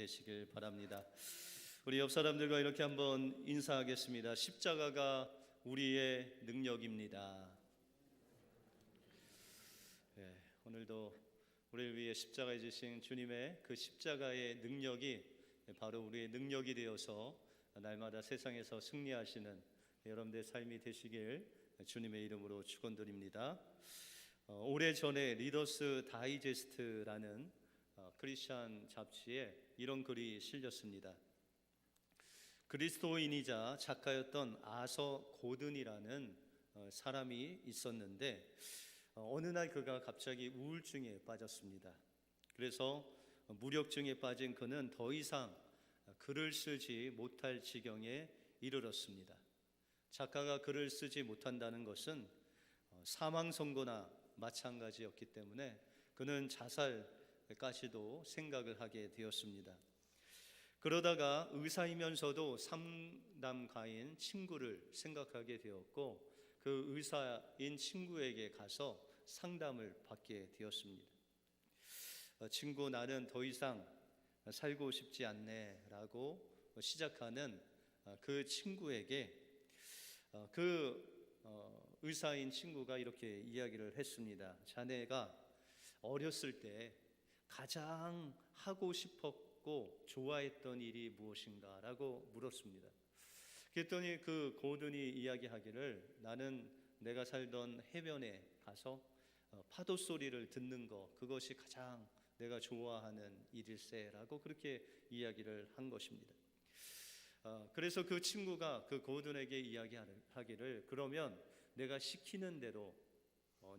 되시길 바랍니다. 우리 옆 사람들과 이렇게 한번 인사하겠습니다. 십자가가 우리의 능력입니다. 오늘도 우리를 위해 십자가에 지신 주님의 그 십자가의 능력이 바로 우리의 능력이 되어서 날마다 세상에서 승리하시는 여러분들의 삶이 되시길 주님의 이름으로 축원드립니다. 오래전에 리더스 다이제스트라는 크리스찬 잡지에 이런 글이 실렸습니다. 그리스도인이자 작가였던 아서 고든이라는 사람이 있었는데 어느 날 그가 갑자기 우울증에 빠졌습니다. 그래서 무력증에 빠진 그는 더 이상 글을 쓰지 못할 지경에 이르렀습니다. 작가가 글을 쓰지 못한다는 것은 사망 선고나 마찬가지였기 때문에 그는 자살까지도 생각을 하게 되었습니다. 그러다가 의사이면서도 상담가인 친구를 생각하게 되었고 그 의사인 친구에게 가서 상담을 받게 되었습니다. 친구, 나는 더 이상 살고 싶지 않네 라고 시작하는 그 친구에게 의사인 친구가 이렇게 이야기를 했습니다. 자네가 어렸을 때 가장 하고 싶었고 좋아했던 일이 무엇인가 라고 물었습니다. 그랬더니 그 고든이 이야기하기를 나는 내가 살던 해변에 가서 파도 소리를 듣는 것, 그것이 가장 내가 좋아하는 일일세 라고 그렇게 이야기를 한 것입니다. 그래서 그 친구가 그 고든에게 이야기하기를 그러면 내가 시키는 대로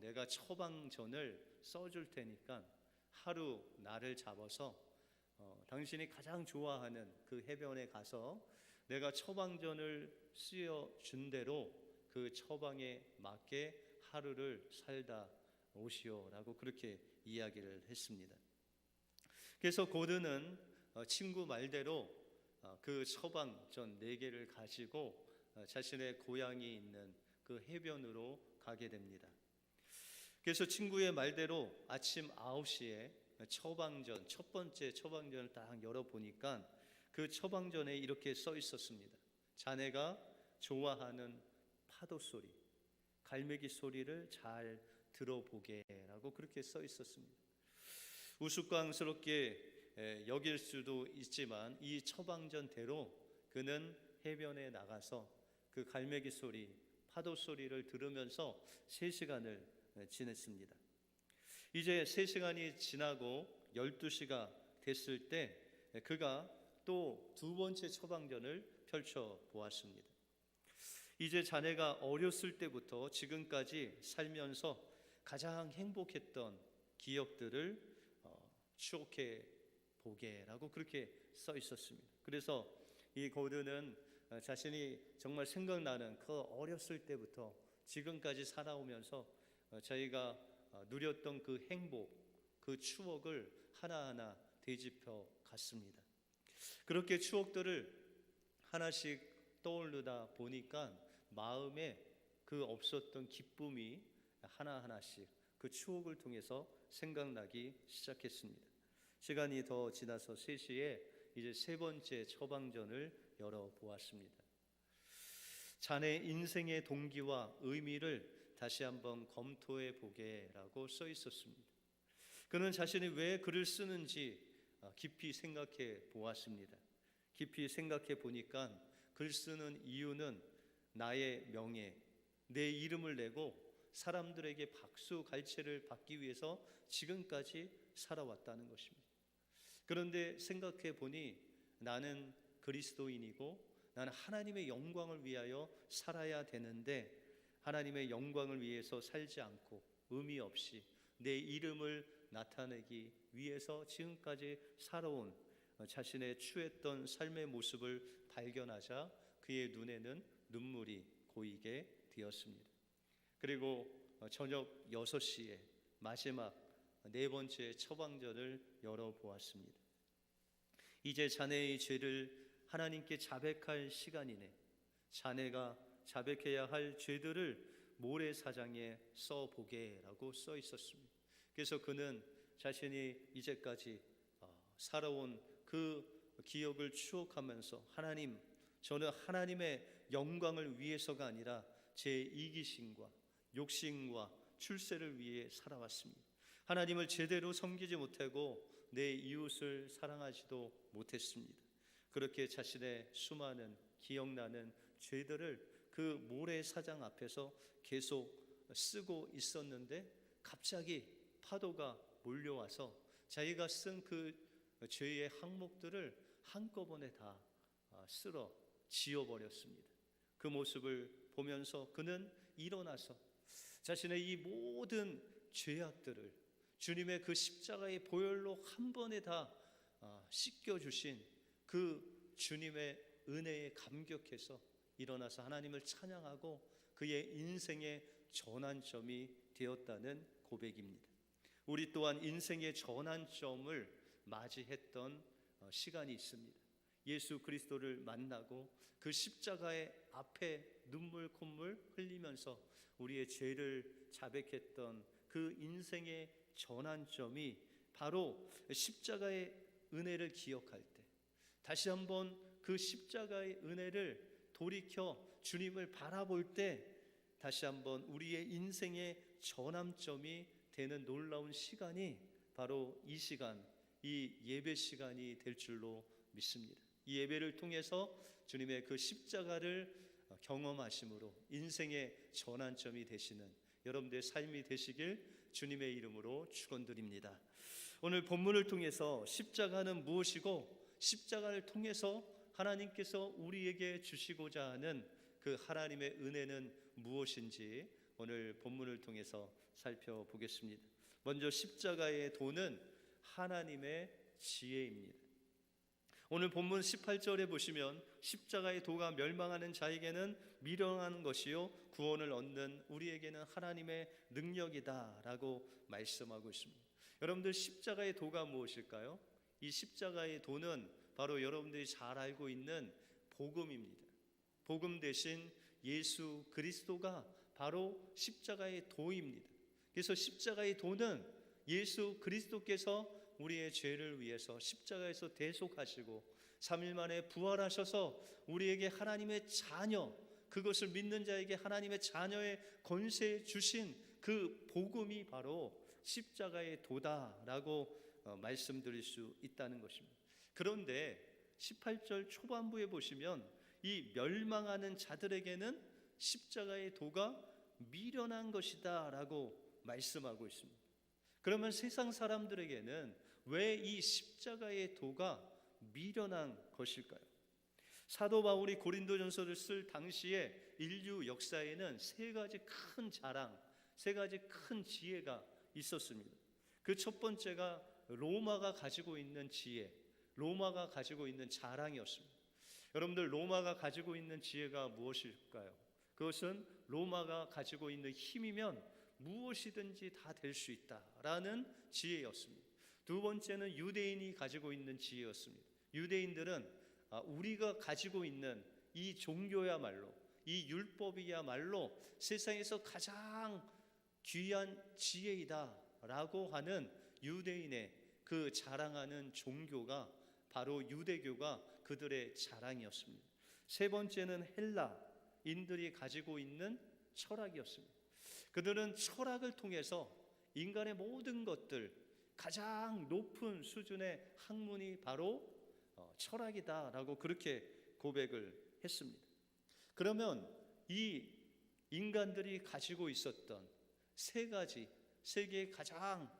내가 처방전을 써줄 테니까 하루 나를 잡아서 당신이 가장 좋아하는 그 해변에 가서 내가 처방전을 쓰여준 대로 그 처방에 맞게 하루를 살다 오시오라고 그렇게 이야기를 했습니다. 그래서 고든은 친구 말대로 그 처방전 4개를 가지고 자신의 고향이 있는 그 해변으로 가게 됩니다. 그래서 친구의 말대로 아침 9시에 처방전, 첫 번째 처방전을 딱 열어보니까 그 처방전에 이렇게 써 있었습니다. 자네가 좋아하는 파도 소리, 갈매기 소리를 잘 들어보게 라고 그렇게 써 있었습니다. 우스꽝스럽게 여길 수도 있지만 이 처방전대로 그는 해변에 나가서 그 갈매기 소리, 파도 소리를 들으면서 3시간을 지냈습니다. 이제 3시간이 지나고 12시가 됐을 때 그가 또 2번째 처방전을 펼쳐 보았습니다. 이제 자네가 어렸을 때부터 지금까지 살면서 가장 행복했던 기억들을 추억해 보게라고 그렇게 써 있었습니다. 그래서 이 고든은 자신이 정말 생각나는 그 어렸을 때부터 지금까지 살아오면서 자기가 누렸던 그 행복, 그 추억을 하나하나 되짚어 갔습니다. 그렇게 추억들을 하나씩 떠오르다 보니까 마음에 그 없었던 기쁨이 하나하나씩 그 추억을 통해서 생각나기 시작했습니다. 시간이 더 지나서 3시에 이제 3번째 처방전을 열어보았습니다. 자네 인생의 동기와 의미를 다시 한번 검토해 보게라고 써 있었습니다. 그는 자신이 왜 글을 쓰는지 깊이 생각해 보았습니다. 깊이 생각해 보니까 글 쓰는 이유는 나의 명예, 내 이름을 내고 사람들에게 박수 갈채를 받기 위해서 지금까지 살아왔다는 것입니다. 그런데 생각해 보니 나는 그리스도인이고 나는 하나님의 영광을 위하여 살아야 되는데 하나님의 영광을 위해서 살지 않고 의미 없이 내 이름을 나타내기 위해서 지금까지 살아온 자신의 추했던 삶의 모습을 발견하자 그의 눈에는 눈물이 고이게 되었습니다. 그리고 저녁 6시에 마지막 4번째 처방전을 열어보았습니다. 이제 자네의 죄를 하나님께 자백할 시간이네. 자네가 자백해야 할 죄들을 모래사장에 써보게라고 써 있었습니다. 그래서 그는 자신이 이제까지 살아온 그 기억을 추억하면서 하나님, 저는 하나님의 영광을 위해서가 아니라 제 이기심과 욕심과 출세를 위해 살아왔습니다. 하나님을 제대로 섬기지 못하고 내 이웃을 사랑하지도 못했습니다. 그렇게 자신의 수많은 기억나는 죄들을 그 모래사장 앞에서 계속 쓰고 있었는데 갑자기 파도가 몰려와서 자기가 쓴 그 죄의 항목들을 한꺼번에 다 쓸어 지워버렸습니다. 그 모습을 보면서 그는 일어나서 자신의 이 모든 죄악들을 주님의 그 십자가의 보혈로 한 번에 다 씻겨주신 그 주님의 은혜에 감격해서 일어나서 하나님을 찬양하고 그의 인생의 전환점이 되었다는 고백입니다. 우리 또한 인생의 전환점을 맞이했던 시간이 있습니다. 예수 그리스도를 만나고 그 십자가의 앞에 눈물 콧물 흘리면서 우리의 죄를 자백했던 그 인생의 전환점이 바로 십자가의 은혜를 기억할 때, 다시 한번 그 십자가의 은혜를 돌이켜 주님을 바라볼 때 다시 한번 우리의 인생의 전환점이 되는 놀라운 시간이 바로 이 시간, 이 예배 시간이 될 줄로 믿습니다. 이 예배를 통해서 주님의 그 십자가를 경험하심으로 인생의 전환점이 되시는 여러분들의 삶이 되시길 주님의 이름으로 축원드립니다. 오늘 본문을 통해서 십자가는 무엇이고 십자가를 통해서 하나님께서 우리에게 주시고자 하는 그 하나님의 은혜는 무엇인지 오늘 본문을 통해서 살펴보겠습니다. 먼저 십자가의 도는 하나님의 지혜입니다. 오늘 본문 18절에 보시면 십자가의 도가 멸망하는 자에게는 미련한 것이요 구원을 얻는 우리에게는 하나님의 능력이다 라고 말씀하고 있습니다. 여러분들 십자가의 도가 무엇일까요? 이 십자가의 도는 바로 여러분들이 잘 알고 있는 복음입니다. 복음 대신 예수 그리스도가 바로 십자가의 도입니다. 그래서 십자가의 도는 예수 그리스도께서 우리의 죄를 위해서 십자가에서 대속하시고 3일 만에 부활하셔서 우리에게 하나님의 자녀, 그것을 믿는 자에게 하나님의 자녀의 권세 주신 그 복음이 바로 십자가의 도다라고 말씀드릴 수 있다는 것입니다. 그런데 18절 초반부에 보시면 이 멸망하는 자들에게는 십자가의 도가 미련한 것이다 라고 말씀하고 있습니다. 그러면 세상 사람들에게는 왜 이 십자가의 도가 미련한 것일까요? 사도 바울이 고린도전서를 쓸 당시에 인류 역사에는 세 가지 큰 자랑, 세 가지 큰 지혜가 있었습니다. 그 첫 번째가 로마가 가지고 있는 지혜, 로마가 가지고 있는 자랑이었습니다. 여러분들, 로마가 가지고 있는 지혜가 무엇일까요? 그것은 로마가 가지고 있는 힘이면 무엇이든지 다 될 수 있다라는 지혜였습니다. 두 번째는 유대인이 가지고 있는 지혜였습니다. 유대인들은 우리가 가지고 있는 이 종교야말로, 이 율법이야말로 세상에서 가장 귀한 지혜이다라고 하는 유대인의 그 자랑하는 종교가 바로 유대교가 그들의 자랑이었습니다. 세 번째는 헬라인들이 가지고 있는 철학이었습니다. 그들은 철학을 통해서 인간의 모든 것들, 가장 높은 수준의 학문이 바로 철학이다라고 그렇게 고백을 했습니다. 그러면 이 인간들이 가지고 있었던 세 가지, 세계의 가장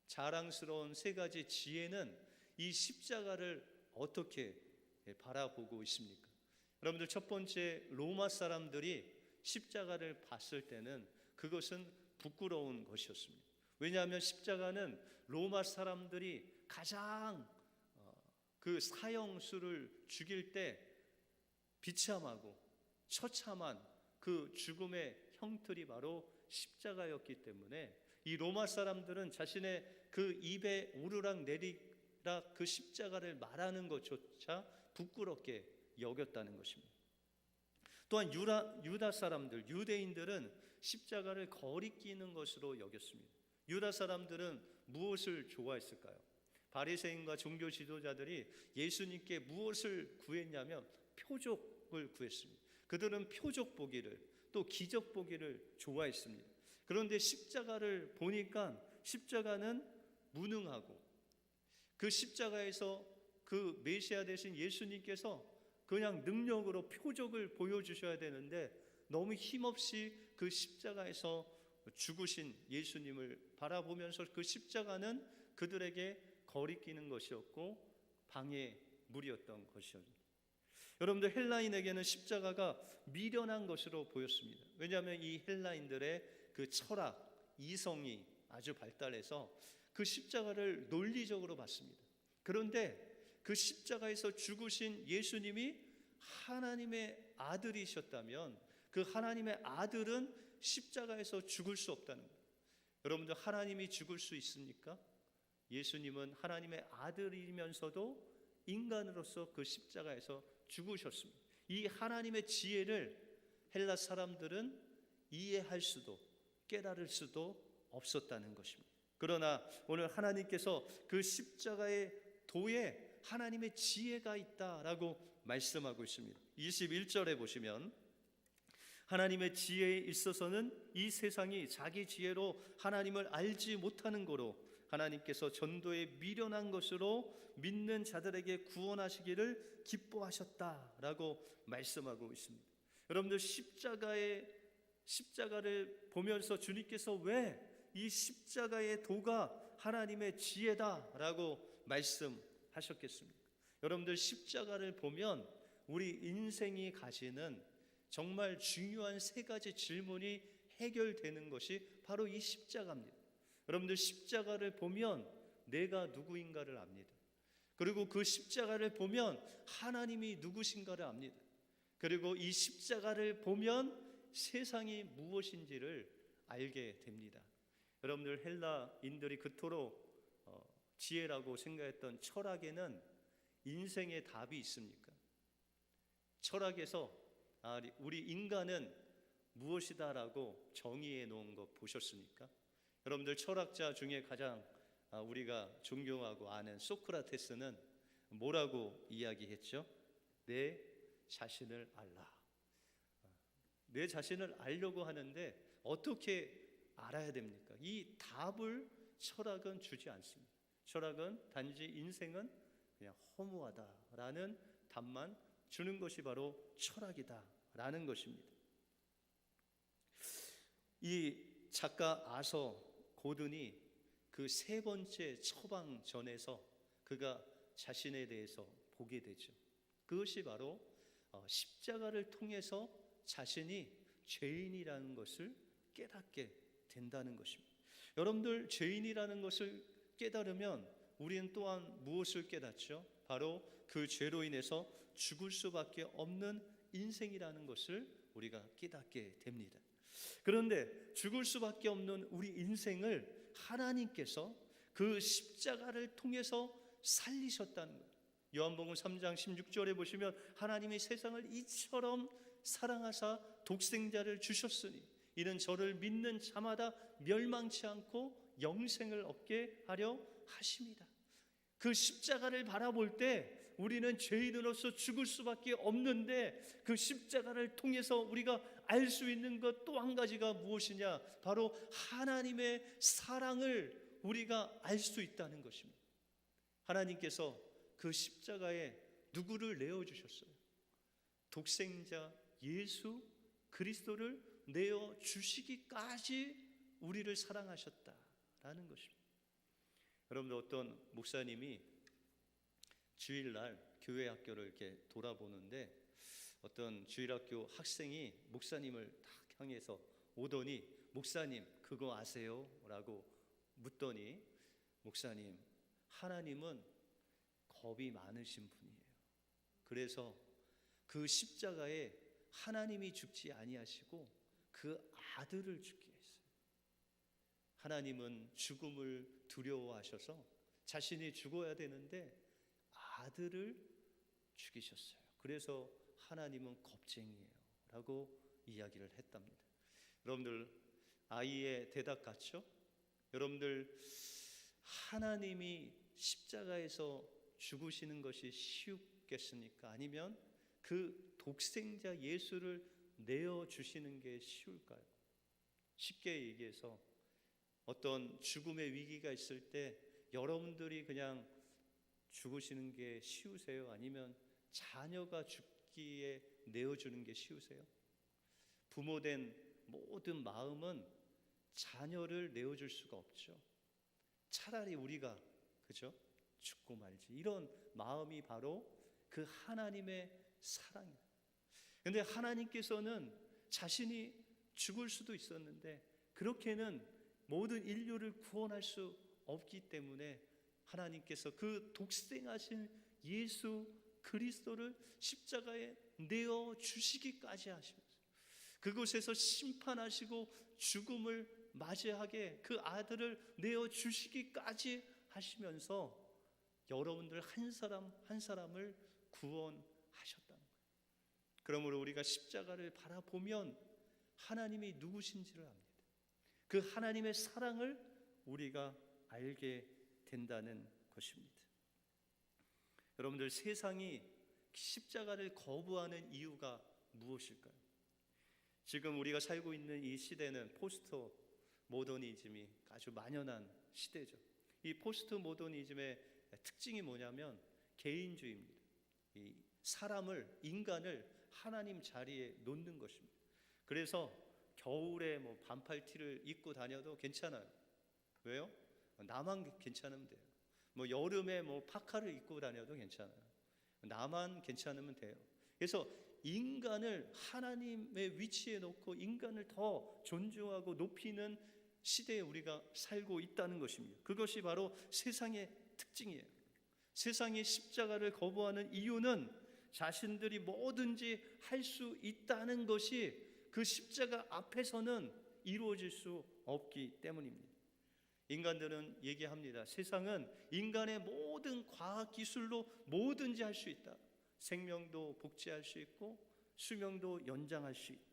자랑스러운 세 가지 지혜는 이 십자가를 어떻게 바라보고 있습니까? 여러분들, 첫 번째, 로마 사람들이 십자가를 봤을 때는 그것은 부끄러운 것이었습니다. 왜냐하면 십자가는 로마 사람들이 가장 그 사형수를 죽일 때 비참하고 처참한 그 죽음의 형틀이 바로 십자가였기 때문에 이 로마 사람들은 자신의 그 입에 오르락 내리락 그 십자가를 말하는 것조차 부끄럽게 여겼다는 것입니다. 또한 유다 사람들, 유대인들은 십자가를 거리끼는 것으로 여겼습니다. 유다 사람들은 무엇을 좋아했을까요? 바리새인과 종교 지도자들이 예수님께 무엇을 구했냐면 표적을 구했습니다. 그들은 표적 보기를, 또 기적 보기를 좋아했습니다. 그런데 십자가를 보니까 십자가는 무능하고, 그 십자가에서 그 메시아 되신 예수님께서 그냥 능력으로 표적을 보여주셔야 되는데 너무 힘없이 그 십자가에서 죽으신 예수님을 바라보면서 그 십자가는 그들에게 거리끼는 것이었고 방해물이었던 것이었습니다. 여러분들, 헬라인에게는 십자가가 미련한 것으로 보였습니다. 왜냐하면 이 헬라인들의 그 철학, 이성이 아주 발달해서 그 십자가를 논리적으로 봤습니다. 그런데 그 십자가에서 죽으신 예수님이 하나님의 아들이셨다면 그 하나님의 아들은 십자가에서 죽을 수 없다는 거예요. 여러분들, 하나님이 죽을 수 있습니까? 예수님은 하나님의 아들이면서도 인간으로서 그 십자가에서 죽으셨습니다. 이 하나님의 지혜를 헬라 사람들은 이해할 수도 깨달을 수도 없었다는 것입니다. 그러나 오늘 하나님께서 그 십자가의 도에 하나님의 지혜가 있다라고 말씀하고 있습니다. 21절에 보시면 하나님의 지혜에 있어서는 이 세상이 자기 지혜로 하나님을 알지 못하는 고로 하나님께서 전도에 미련한 것으로 믿는 자들에게 구원하시기를 기뻐하셨다라고 말씀하고 있습니다. 여러분들, 십자가를 보면서 주님께서 왜 이 십자가의 도가 하나님의 지혜다라고 말씀하셨겠습니까? 여러분들, 십자가를 보면 우리 인생이 가지는 정말 중요한 세 가지 질문이 해결되는 것이 바로 이 십자가입니다. 여러분들, 십자가를 보면 내가 누구인가를 압니다. 그리고 그 십자가를 보면 하나님이 누구신가를 압니다. 그리고 이 십자가를 보면 세상이 무엇인지를 알게 됩니다. 여러분들, 헬라인들이 그토록 지혜라고 생각했던 철학에는 인생의 답이 있습니까? 철학에서 우리 인간은 무엇이다라고 정의해 놓은 거 보셨습니까? 여러분들, 철학자 중에 가장 우리가 존경하고 아는 소크라테스는 뭐라고 이야기했죠? 내 자신을 알라. 내 자신을 알려고 하는데 어떻게 알아야 됩니까? 이 답을 철학은 주지 않습니다. 철학은 단지 인생은 그냥 허무하다라는 답만 주는 것이 바로 철학이다라는 것입니다. 이 작가 아서 고든이 그 세 번째 처방전에서 그가 자신에 대해서 보게 되죠. 그것이 바로 십자가를 통해서 자신이 죄인이라는 것을 깨닫게 된다는 것입니다. 여러분들, 죄인이라는 것을 깨달으면 우리는 또한 무엇을 깨닫죠? 바로 그 죄로 인해서 죽을 수밖에 없는 인생이라는 것을 우리가 깨닫게 됩니다. 그런데 죽을 수밖에 없는 우리 인생을 하나님께서 그 십자가를 통해서 살리셨다는 것. 요한복음 3장 16절에 보시면 하나님이 세상을 이처럼 사랑하사 독생자를 주셨으니 이는 저를 믿는 자마다 멸망치 않고 영생을 얻게 하려 하심이다. 그 십자가를 바라볼 때 우리는 죄인으로서 죽을 수밖에 없는데 그 십자가를 통해서 우리가 알 수 있는 것 또 한 가지가 무엇이냐? 바로 하나님의 사랑을 우리가 알 수 있다는 것입니다. 하나님께서 그 십자가에 누구를 내어주셨어요? 독생자 예수 그리스도를 내어주시기까지 우리를 사랑하셨다라는 것입니다. 여러분들, 어떤 목사님이 주일날 교회 학교를 이렇게 돌아보는데 어떤 주일학교 학생이 목사님을 딱 향해서 오더니 목사님 그거 아세요? 라고 묻더니 목사님, 하나님은 겁이 많으신 분이에요. 그래서 그 십자가에 하나님이 죽지 아니하시고 그 아들을 죽게 했어요. 하나님은 죽음을 두려워하셔서 자신이 죽어야 되는데 아들을 죽이셨어요. 그래서 하나님은 겁쟁이에요 라고 이야기를 했답니다. 여러분들, 아이의 대답 같죠? 여러분들, 하나님이 십자가에서 죽으시는 것이 쉬우겠습니까? 아니면 그 독생자 예수를 내어주시는 게 쉬울까요? 쉽게 얘기해서 어떤 죽음의 위기가 있을 때 여러분들이 그냥 죽으시는 게 쉬우세요? 아니면 자녀가 죽기에 내어주는 게 쉬우세요? 부모된 모든 마음은 자녀를 내어줄 수가 없죠. 차라리 우리가 그죠? 죽고 말지, 이런 마음이 바로 그 하나님의 사랑이에요. 그런데 하나님께서는 자신이 죽을 수도 있었는데 그렇게는 모든 인류를 구원할 수 없기 때문에 하나님께서 그 독생하신 예수 그리스도를 십자가에 내어 주시기까지 하시면서 그곳에서 심판하시고 죽음을 맞이하게 그 아들을 내어 주시기까지 하시면서 여러분들 한 사람 한 사람을 구원하셨다는 거예요. 그러므로 우리가 십자가를 바라보면 하나님이 누구신지를 압니다. 그 하나님의 사랑을 우리가 알게 된다는 것입니다. 여러분들, 세상이 십자가를 거부하는 이유가 무엇일까요? 지금 우리가 살고 있는 이 시대는 포스트 모더니즘이 아주 만연한 시대죠. 이 포스트 모더니즘의 특징이 뭐냐면 개인주의입니다. 이 사람을, 인간을 하나님 자리에 놓는 것입니다. 그래서 겨울에 뭐 반팔티를 입고 다녀도 괜찮아요. 왜요? 나만 괜찮으면 돼요. 뭐 여름에 뭐 파카를 입고 다녀도 괜찮아요. 나만 괜찮으면 돼요. 그래서 인간을 하나님의 위치에 놓고 인간을 더 존중하고 높이는 시대에 우리가 살고 있다는 것입니다. 그것이 바로 세상의 특징이에요. 세상이 십자가를 거부하는 이유는 자신들이 뭐든지 할 수 있다는 것이 그 십자가 앞에서는 이루어질 수 없기 때문입니다. 인간들은 얘기합니다. 세상은 인간의 모든 과학기술로 뭐든지 할 수 있다. 생명도 복제할 수 있고 수명도 연장할 수 있다.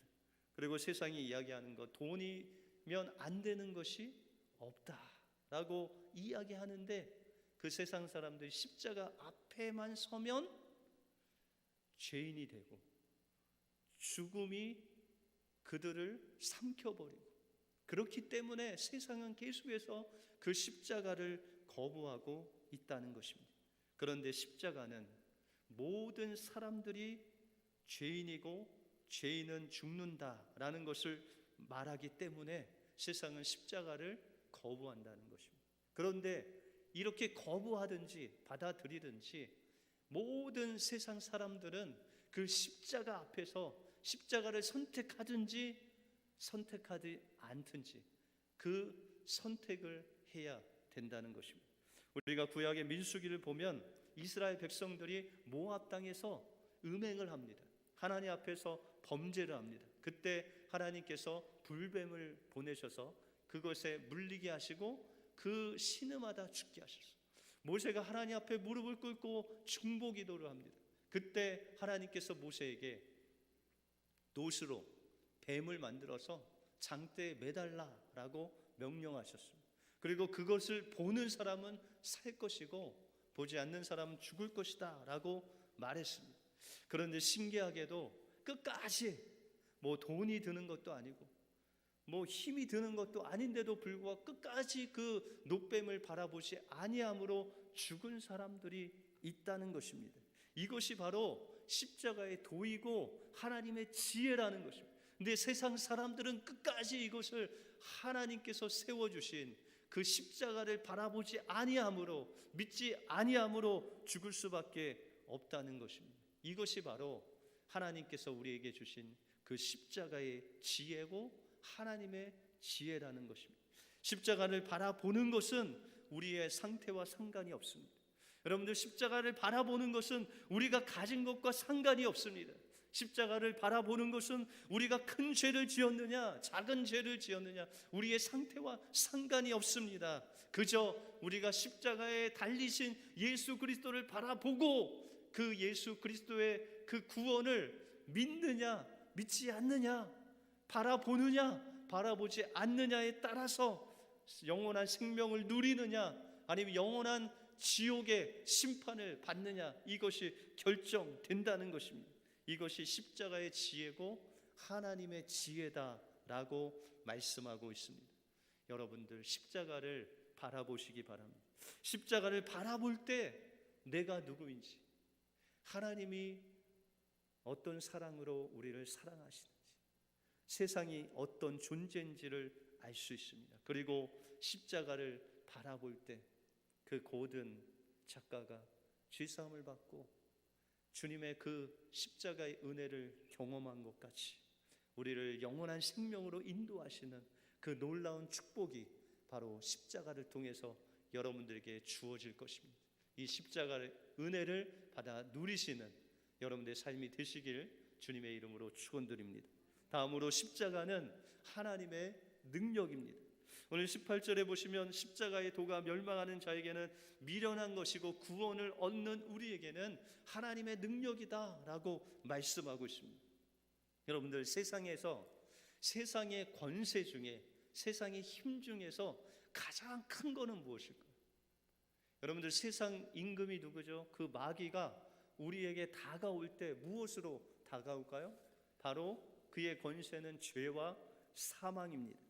그리고 세상이 이야기하는 것, 돈이면 안 되는 것이 없다라고 이야기하는데 그 세상 사람들이 십자가 앞에만 서면 죄인이 되고 죽음이 그들을 삼켜버리고, 그렇기 때문에 세상은 계속해서 그 십자가를 거부하고 있다는 것입니다. 그런데 십자가는 모든 사람들이 죄인이고 죄인은 죽는다라는 것을 말하기 때문에 세상은 십자가를 거부한다는 것입니다. 그런데 이렇게 거부하든지 받아들이든지 모든 세상 사람들은 그 십자가 앞에서 십자가를 선택하든지 선택하지 않든지 그 선택을 해야 된다는 것입니다. 우리가 구약의 민수기를 보면 이스라엘 백성들이 모압 땅에서 음행을 합니다. 하나님 앞에서 범죄를 합니다. 그때 하나님께서 불뱀을 보내셔서 그것에 물리게 하시고 그 신음하다 죽게 하셨어요. 모세가 하나님 앞에 무릎을 꿇고 중보 기도를 합니다. 그때 하나님께서 모세에게 놋으로 뱀을 만들어서 장대에 매달라라고 명령하셨습니다. 그리고 그것을 보는 사람은 살 것이고 보지 않는 사람은 죽을 것이다 라고 말했습니다. 그런데 신기하게도 끝까지 뭐 돈이 드는 것도 아니고 뭐 힘이 드는 것도 아닌데도 불구하고 끝까지 그 놋뱀을 바라보지 아니함으로 죽은 사람들이 있다는 것입니다. 이것이 바로 십자가의 도이고 하나님의 지혜라는 것입니다. 근데 세상 사람들은 끝까지 이것을 하나님께서 세워주신 그 십자가를 바라보지 아니함으로, 믿지 아니함으로 죽을 수밖에 없다는 것입니다. 이것이 바로 하나님께서 우리에게 주신 그 십자가의 지혜고 하나님의 지혜라는 것입니다. 십자가를 바라보는 것은 우리의 상태와 상관이 없습니다. 여러분들, 십자가를 바라보는 것은 우리가 가진 것과 상관이 없습니다. 십자가를 바라보는 것은 우리가 큰 죄를 지었느냐 작은 죄를 지었느냐 우리의 상태와 상관이 없습니다. 그저 우리가 십자가에 달리신 예수 그리스도를 바라보고 그 예수 그리스도의 그 구원을 믿느냐 믿지 않느냐, 바라보느냐 바라보지 않느냐에 따라서 영원한 생명을 누리느냐 아니면 영원한 지옥의 심판을 받느냐, 이것이 결정된다는 것입니다. 이것이 십자가의 지혜고 하나님의 지혜다라고 말씀하고 있습니다. 여러분들 십자가를 바라보시기 바랍니다. 십자가를 바라볼 때 내가 누구인지, 하나님이 어떤 사랑으로 우리를 사랑하시는지, 세상이 어떤 존재인지를 알 수 있습니다. 그리고 십자가를 바라볼 때 그 고든 작가가 죄사함을 받고 주님의 그 십자가의 은혜를 경험한 것 같이 우리를 영원한 생명으로 인도하시는 그 놀라운 축복이 바로 십자가를 통해서 여러분들에게 주어질 것입니다. 이 십자가의 은혜를 받아 누리시는 여러분들의 삶이 되시길 주님의 이름으로 축원드립니다. 다음으로 십자가는 하나님의 능력입니다. 오늘 18절에 보시면 십자가의 도가 멸망하는 자에게는 미련한 것이고 구원을 얻는 우리에게는 하나님의 능력이다 라고 말씀하고 있습니다. 여러분들, 세상에서 세상의 권세 중에, 세상의 힘 중에서 가장 큰 거는 무엇일까요? 여러분들, 세상 임금이 누구죠? 그 마귀가 우리에게 다가올 때 무엇으로 다가올까요? 바로 그의 권세는 죄와 사망입니다.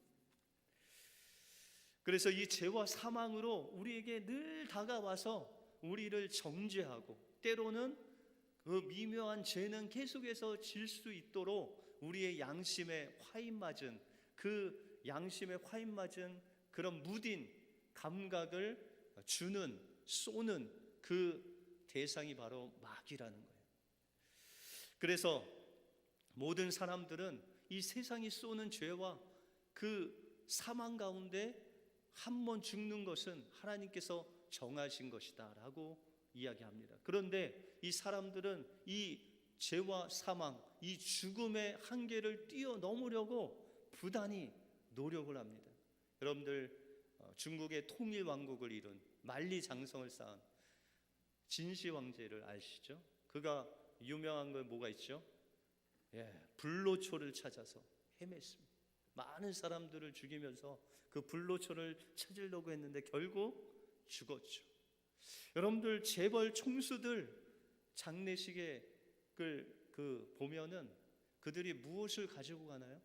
그래서 이 죄와 사망으로 우리에게 늘 다가와서 우리를 정죄하고, 때로는 그 미묘한 죄는 계속해서 질 수 있도록 우리의 양심에 화인맞은, 그 양심에 화인맞은 그런 무딘 감각을 주는, 쏘는 그 대상이 바로 마귀라는 거예요. 그래서 모든 사람들은 이 세상이 쏘는 죄와 그 사망 가운데 한 번 죽는 것은 하나님께서 정하신 것이다 라고 이야기합니다. 그런데 이 사람들은 이 죄와 사망, 이 죽음의 한계를 뛰어넘으려고 부단히 노력을 합니다. 여러분들, 중국의 통일 왕국을 이룬, 만리장성을 쌓은 진시 황제를 아시죠? 그가 유명한 건 뭐가 있죠? 불로초를 찾아서 헤맸습니다. 많은 사람들을 죽이면서 그 불로초를 찾으려고 했는데 결국 죽었죠. 여러분들, 재벌 총수들 장례식에 보면은 그들이 무엇을 가지고 가나요?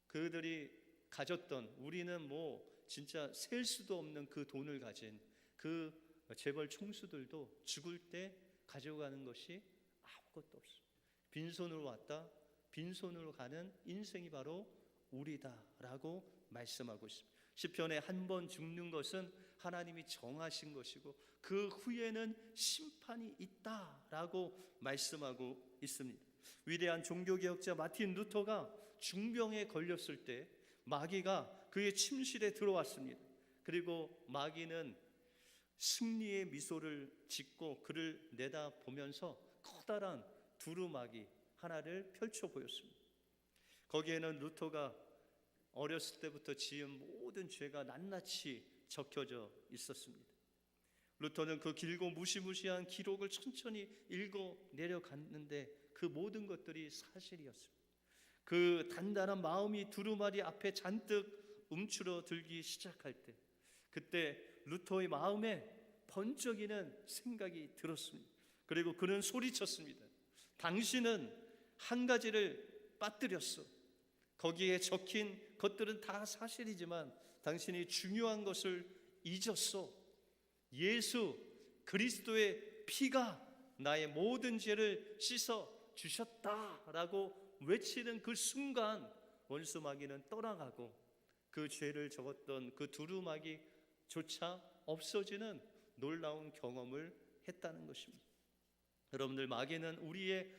그들이 가졌던, 우리는 뭐 진짜 셀 수도 없는 그 돈을 가진 그 재벌 총수들도 죽을 때 가지고 가는 것이 아무것도 없어요. 빈손으로 왔다, 빈손으로 가는 인생이 바로 우리다라고 말씀하고 있습니다. 시편에 한 번 죽는 것은 하나님이 정하신 것이고 그 후에는 심판이 있다라고 말씀하고 있습니다. 위대한 종교개혁자 마틴 루터가 중병에 걸렸을 때 마귀가 그의 침실에 들어왔습니다. 그리고 마귀는 승리의 미소를 짓고 그를 내다보면서 커다란 두루마기 하나를 펼쳐 보였습니다. 거기에는 루터가 어렸을 때부터 지은 모든 죄가 낱낱이 적혀져 있었습니다. 루터는 그 길고 무시무시한 기록을 천천히 읽어 내려갔는데 그 모든 것들이 사실이었습니다. 그 단단한 마음이 두루마리 앞에 잔뜩 움츠러들기 시작할 때, 그때 루터의 마음에 번쩍이는 생각이 들었습니다. 그리고 그는 소리쳤습니다. 당신은 한 가지를 빠뜨렸어. 거기에 적힌 것들은 다 사실이지만 당신이 중요한 것을 잊었어. 예수 그리스도의 피가 나의 모든 죄를 씻어 주셨다라고 외치는 그 순간 원수 마귀는 떠나가고 그 죄를 적었던 그 두루마기조차 없어지는 놀라운 경험을 했다는 것입니다. 여러분들, 마귀는 우리의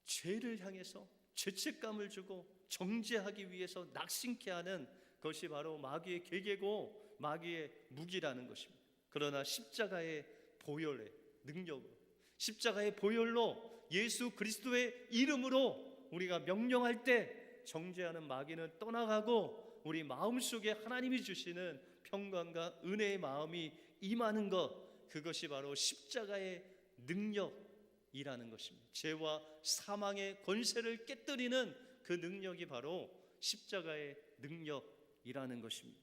죄를 향해서 죄책감을 주고 정죄하기 위해서 낙심케 하는 것이 바로 마귀의 계계고 마귀의 무기라는 것입니다. 그러나 십자가의 보혈의 능력으로, 십자가의 보혈로 예수 그리스도의 이름으로 우리가 명령할 때 정죄하는 마귀는 떠나가고 우리 마음속에 하나님이 주시는 평강과 은혜의 마음이 임하는 것, 그것이 바로 십자가의 능력이라는 것입니다. 죄와 사망의 권세를 깨뜨리는 그 능력이 바로 십자가의 능력이라는 것입니다.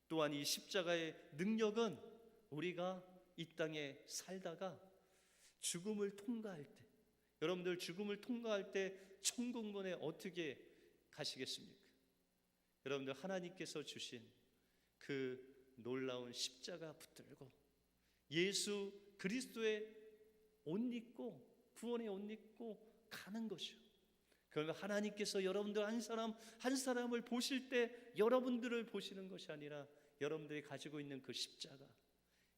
또한 이 십자가의 능력은 우리가 이 땅에 살다가 죽음을 통과할 때, 여러분들 죽음을 통과할 때 천국문에 어떻게 가시겠습니까? 여러분들 하나님께서 주신 그 놀라운 십자가 붙들고 예수 그리스도의 옷 입고 구원의 옷 입고 가는 것이요. 그러면 하나님께서 여러분들 한 사람 한 사람을 보실 때 여러분들을 보시는 것이 아니라 여러분들이 가지고 있는 그 십자가,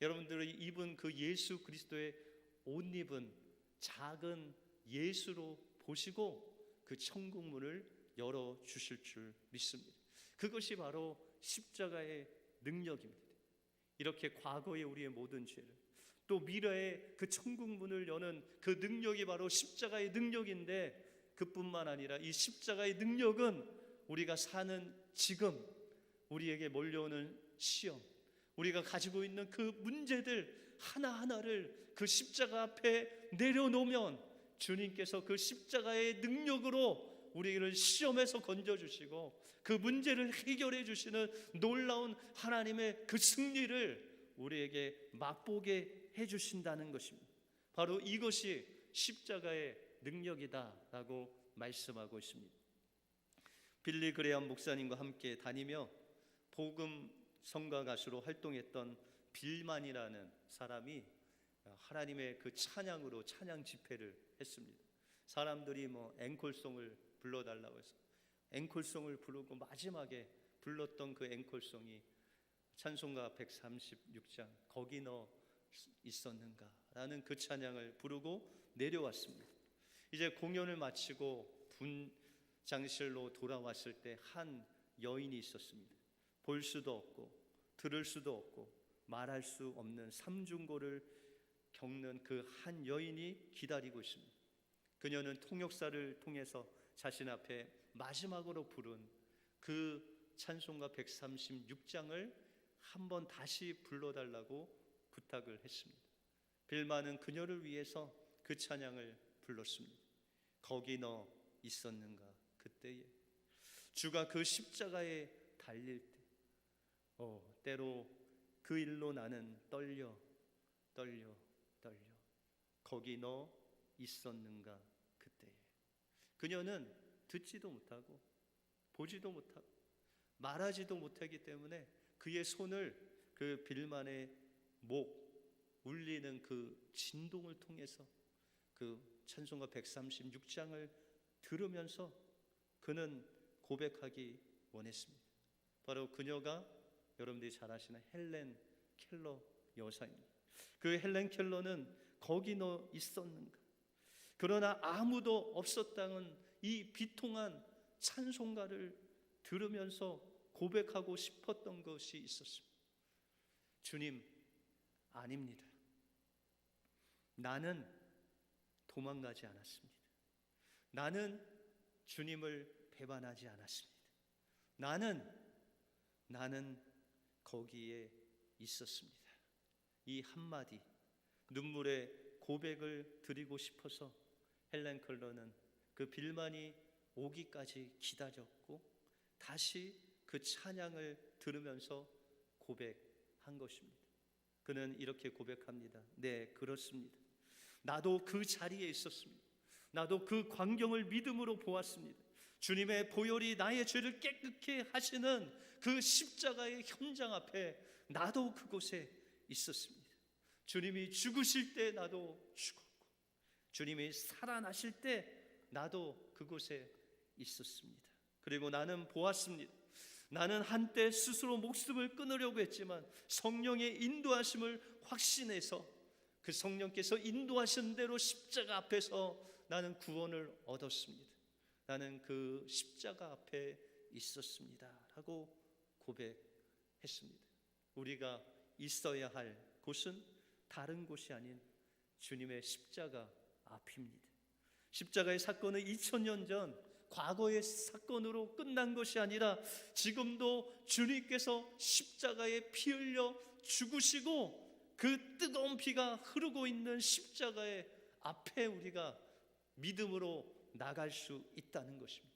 여러분들이 입은 그 예수 그리스도의 옷 입은 작은 예수로 보시고 그 천국문을 열어주실 줄 믿습니다. 그것이 바로 십자가의 능력입니다. 이렇게 과거의 우리의 모든 죄를, 또 미래의 그 천국문을 여는 그 능력이 바로 십자가의 능력인데, 그뿐만 아니라 이 십자가의 능력은 우리가 사는 지금 우리에게 몰려오는 시험, 우리가 가지고 있는 그 문제들 하나하나를 그 십자가 앞에 내려놓으면 주님께서 그 십자가의 능력으로 우리를 시험에서 건져주시고 그 문제를 해결해 주시는 놀라운 하나님의 그 승리를 우리에게 맛보게 해주신다는 것입니다. 바로 이것이 십자가의 능력이다라고 말씀하고 있습니다. 빌리 그레엄 목사님과 함께 다니며 복음 성가 가수로 활동했던 빌만이라는 사람이 하나님의 그 찬양으로 찬양 집회를 했습니다. 사람들이 앵콜송을 불러달라고 해서 앵콜송을 부르고 마지막에 불렀던 그 앵콜송이 찬송가 136장 거기 너 있었는가 라는 그 찬양을 부르고 내려왔습니다. 이제 공연을 마치고 분장실로 돌아왔을 때 한 여인이 있었습니다. 볼 수도 없고 들을 수도 없고 말할 수 없는 삼중고를 겪는 그 한 여인이 기다리고 있습니다. 그녀는 통역사를 통해서 자신 앞에 마지막으로 부른 그 찬송가 136장을 한번 다시 불러달라고 부탁을 했습니다. 빌만은 그녀를 위해서 그 찬양을 불렀습니다. 거기 너 있었는가 그때에. 주가 그 십자가에 달릴 때 때로 그 일로 나는 떨려 거기 너 있었는가 그때에. 그녀는 듣지도 못하고 보지도 못하고 말하지도 못하기 때문에 그의 손을 그 빌만의 목 울리는 그 진동을 통해서 그 찬송가 136장을 들으면서 그는 고백하기 원했습니다. 바로 그녀가 여러분들이 잘 아시는 헬렌 켈러 여사입니다. 그 헬렌 켈러는 거기 너 있었는가, 그러나 아무도 없었다는 이 비통한 찬송가를 들으면서 고백하고 싶었던 것이 있었습니다. 주님, 아닙니다. 나는 도망가지 않았습니다. 나는 주님을 배반하지 않았습니다. 나는 거기에 있었습니다. 이 한마디 눈물의 고백을 드리고 싶어서 헬렌 켈러는 그 빌만이 오기까지 기다렸고 다시 그 찬양을 들으면서 고백한 것입니다. 그는 이렇게 고백합니다. 네, 그렇습니다. 나도 그 자리에 있었습니다. 나도 그 광경을 믿음으로 보았습니다. 주님의 보혈이 나의 죄를 깨끗게 하시는 그 십자가의 현장 앞에 나도 그곳에 있었습니다. 주님이 죽으실 때 나도 죽었고 주님이 살아나실 때 나도 그곳에 있었습니다. 그리고 나는 보았습니다. 나는 한때 스스로 목숨을 끊으려고 했지만 성령의 인도하심을 확신해서 그 성령께서 인도하신 대로 십자가 앞에서 나는 구원을 얻었습니다. 나는 그 십자가 앞에 있었습니다 라고 고백했습니다. 우리가 있어야 할 곳은 다른 곳이 아닌 주님의 십자가 앞입니다. 십자가의 사건은 2000년 전 과거의 사건으로 끝난 것이 아니라 지금도 주님께서 십자가에 피 흘려 죽으시고 그 뜨거운 피가 흐르고 있는 십자가의 앞에 우리가 믿음으로 나갈 수 있다는 것입니다.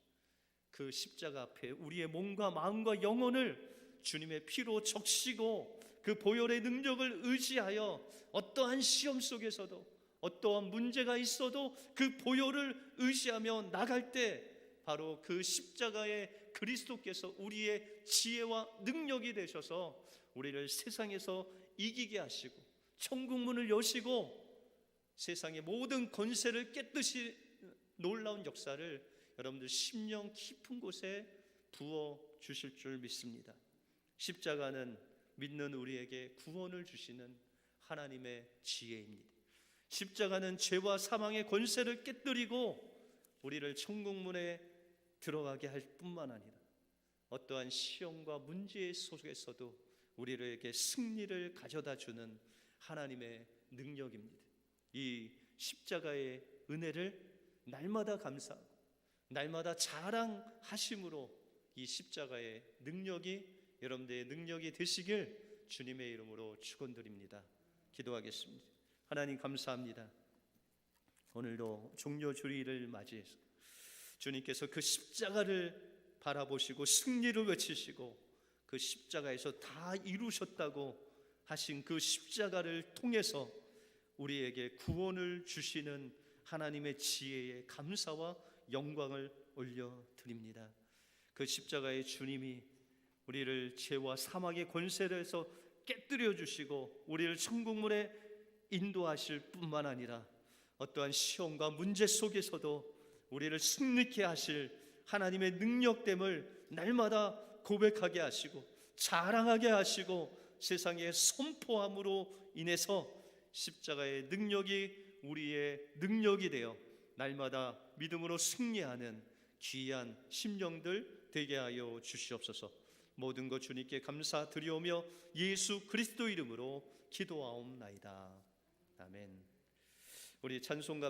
그 십자가 앞에 우리의 몸과 마음과 영혼을 주님의 피로 적시고 그 보혈의 능력을 의지하여 어떠한 시험 속에서도 어떠한 문제가 있어도 그 보혈을 의지하며 나갈 때 바로 그 십자가의 그리스도께서 우리의 지혜와 능력이 되셔서 우리를 세상에서 이기게 하시고 천국문을 여시고 세상의 모든 권세를 깨뜨시 놀라운 역사를 여러분들 심령 깊은 곳에 부어 주실 줄 믿습니다. 십자가는 믿는 우리에게 구원을 주시는 하나님의 지혜입니다. 십자가는 죄와 사망의 권세를 깨뜨리고 우리를 천국문에 들어가게 할 뿐만 아니라 어떠한 시험과 문제 속에서도 우리에게 승리를 가져다 주는 하나님의 능력입니다. 이 십자가의 은혜를 날마다 감사하고 날마다 자랑하심으로 이 십자가의 능력이 여러분들의 능력이 되시길 주님의 이름으로 축원드립니다. 기도하겠습니다. 하나님 감사합니다. 오늘도 종려 주일을 맞이해서 주님께서 그 십자가를 바라보시고 승리를 외치시고 그 십자가에서 다 이루셨다고 하신 그 십자가를 통해서 우리에게 구원을 주시는 하나님의 지혜에 감사와 영광을 올려드립니다. 그 십자가의 주님이 우리를 죄와 사망의 권세에서 깨뜨려 주시고 우리를 천국문에 인도하실 뿐만 아니라 어떠한 시험과 문제 속에서도 우리를 승리케 하실 하나님의 능력됨을 날마다 고백하게 하시고 자랑하게 하시고 세상에 선포함으로 인해서 십자가의 능력이 우리의 능력이 되어 날마다 믿음으로 승리하는 귀한 심령들 되게 하여 주시옵소서. 모든 것 주님께 감사드리오며 예수 그리스도 이름으로 기도하옵나이다. 아멘. 우리 찬송가